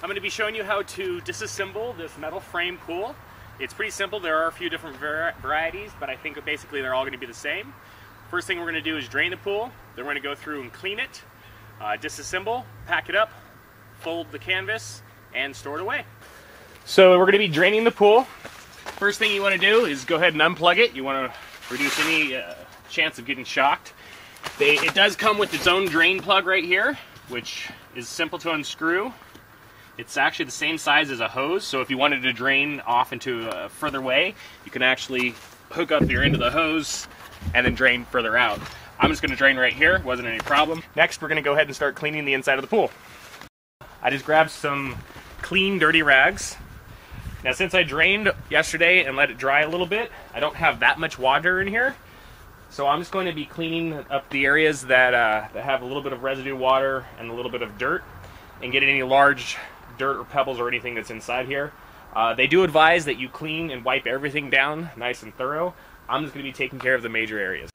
I'm going to be showing you how to disassemble this metal frame pool. It's pretty simple. There are a few different varieties, but I think basically they're all going to be the same. First thing we're going to do is drain the pool. Then we're going to go through and clean it, disassemble, pack it up, fold the canvas, and store it away. So we're going to be draining the pool. First thing you want to do is go ahead and unplug it. You want to reduce any chance of getting shocked. It does come with its own drain plug right here, which is simple to unscrew. It's actually the same size as a hose, so if you wanted to drain off into a further way, you can actually hook up your end of the hose and then drain further out. I'm just going to drain right here, wasn't any problem. Next, we're going to go ahead and start cleaning the inside of the pool. I just grabbed some clean, dirty rags. Now, since I drained yesterday and let it dry a little bit, I don't have that much water in here. So I'm just going to be cleaning up the areas that have a little bit of residue water and a little bit of dirt, and get any large dirt or pebbles or anything that's inside here. They do advise that you clean and wipe everything down nice and thorough. I'm just going to be taking care of the major areas.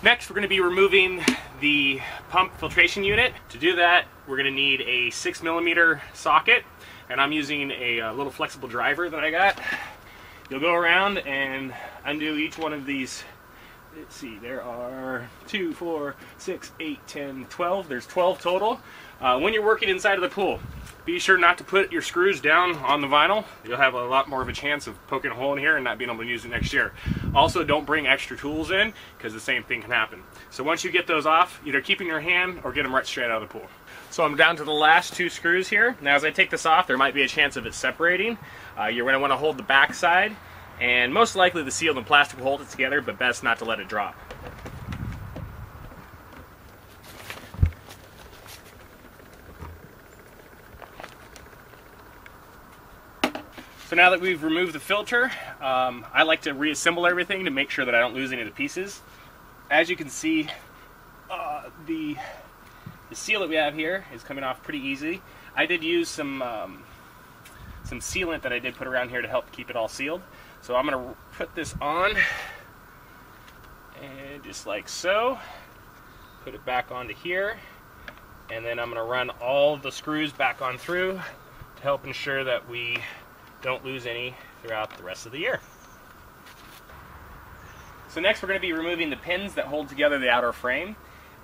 Next, we're going to be removing the pump filtration unit. To do that, we're going to need a 6mm socket, and I'm using a little flexible driver that I got. You'll go around and undo each one of these. Let's see, there are 2, 4, 6, 8, 10, 12. There's 12 total. When you're working inside of the pool, be sure not to put your screws down on the vinyl. You'll have a lot more of a chance of poking a hole in here and not being able to use it next year. Also, don't bring extra tools in, because the same thing can happen. So once you get those off, either keep in your hand or get them right straight out of the pool. So I'm down to the last 2 screws here. Now as I take this off, there might be a chance of it separating. You're going to want to hold the back side, and most likely the seal and plastic will hold it together, but best not to let it drop. So now that we've removed the filter, I like to reassemble everything to make sure that I don't lose any of the pieces. As you can see, the seal that we have here is coming off pretty easy. I did use some sealant that I did put around here to help keep it all sealed. So I'm going to put this on, and just like so, put it back onto here, and then I'm going to run all the screws back on through to help ensure that we don't lose any throughout the rest of the year. So next we're going to be removing the pins that hold together the outer frame.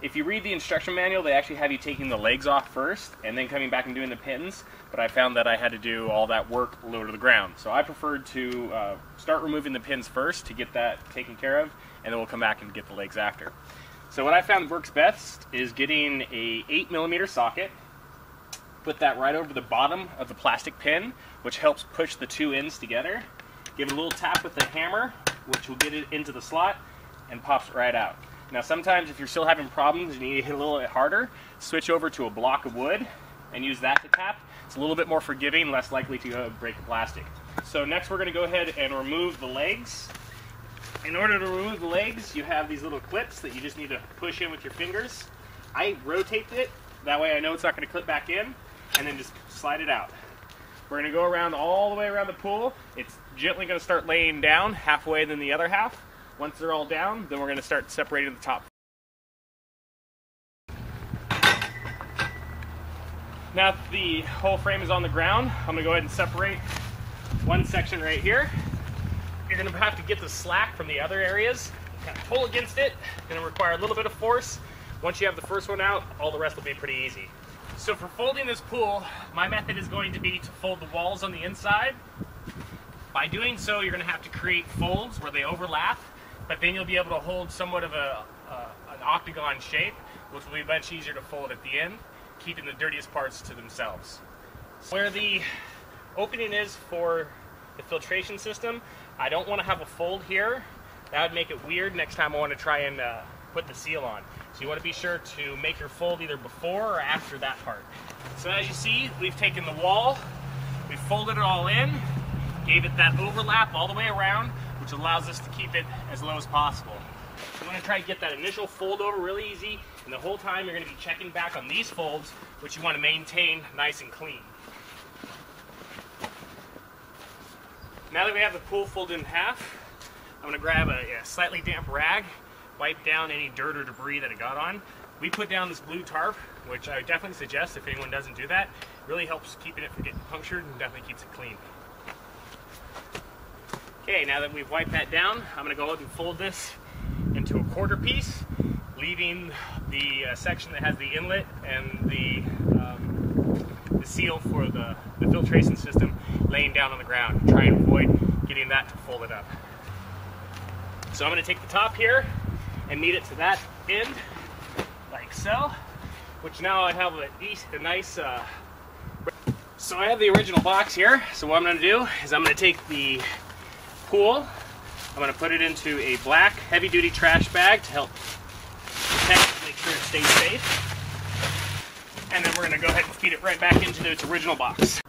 If you read the instruction manual, they actually have you taking the legs off first and then coming back and doing the pins, but I found that I had to do all that work low to the ground. So I preferred to start removing the pins first to get that taken care of, and then we'll come back and get the legs after. So what I found works best is getting a 8mm socket, put that right over the bottom of the plastic pin, which helps push the 2 ends together. Give it a little tap with the hammer, which will get it into the slot, and pops it right out. Now sometimes if you're still having problems and you need to hit a little bit harder, switch over to a block of wood and use that to tap. It's a little bit more forgiving, less likely to break the plastic. So next we're going to go ahead and remove the legs. In order to remove the legs, you have these little clips that you just need to push in with your fingers. I rotate it, that way I know it's not going to clip back in, and then just slide it out. We're going to go around all the way around the pool. It's gently going to start laying down halfway than the other half. Once they're all down, then we're going to start separating the top. Now that the whole frame is on the ground, I'm going to go ahead and separate one section right here. You're going to have to get the slack from the other areas, kind of pull against it. It's going to require a little bit of force. Once you have the first one out, all the rest will be pretty easy. So for folding this pool, my method is going to be to fold the walls on the inside. By doing so, you're going to have to create folds where they overlap, but then you'll be able to hold somewhat of an octagon shape, which will be much easier to fold at the end, keeping the dirtiest parts to themselves. Where the opening is for the filtration system, I don't want to have a fold here. That would make it weird next time I want to try and put the seal on. So you want to be sure to make your fold either before or after that part. So as you see, we've taken the wall, we've folded it all in, gave it that overlap all the way around, which allows us to keep it as low as possible. So I'm going to try to get that initial fold over really easy, and the whole time you're going to be checking back on these folds, which you want to maintain nice and clean. Now that we have the pool folded in half, I'm going to grab a slightly damp rag wipe down any dirt or debris that it got on. We put down this blue tarp, which I would definitely suggest if anyone doesn't do that. It really helps keeping it from getting punctured and definitely keeps it clean. Okay, now that we've wiped that down, I'm going to go ahead and fold this into a quarter piece, leaving the section that has the inlet and the seal for the filtration system laying down on the ground. Try and avoid getting that to fold it up. So I'm going to take the top here and meet it to that end, like so, which now I have a nice, so I have the original box here. So what I'm going to do is I'm going to take the pool, I'm going to put it into a black heavy-duty trash bag to help protect, make sure it stays safe. And then we're going to go ahead and feed it right back into its original box.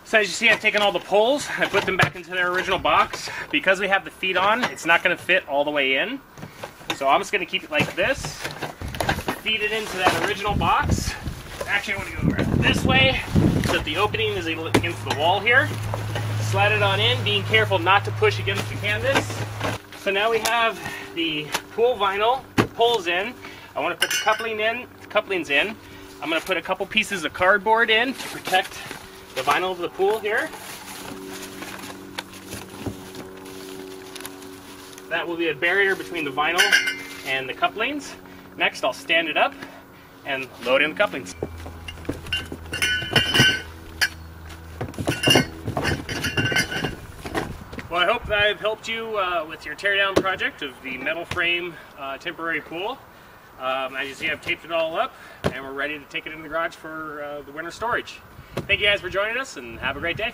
So as you see, I've taken all the poles, I put them back into their original box. Because we have the feet on, it's not going to fit all the way in. So I'm just going to keep it like this, feed it into that original box. Actually, I want to go this way so that the opening is against the wall here. Slide it on in, being careful not to push against the canvas. So now we have the pool vinyl poles in. I want to put the couplings in. I'm going to put a couple pieces of cardboard in to protect the vinyl of the pool here. That will be a barrier between the vinyl and the couplings. Next, I'll stand it up and load in the couplings. Well, I hope I've helped you with your teardown project of the metal frame temporary pool. As you see, I've taped it all up and we're ready to take it in the garage for the winter storage. Thank you guys for joining us and have a great day.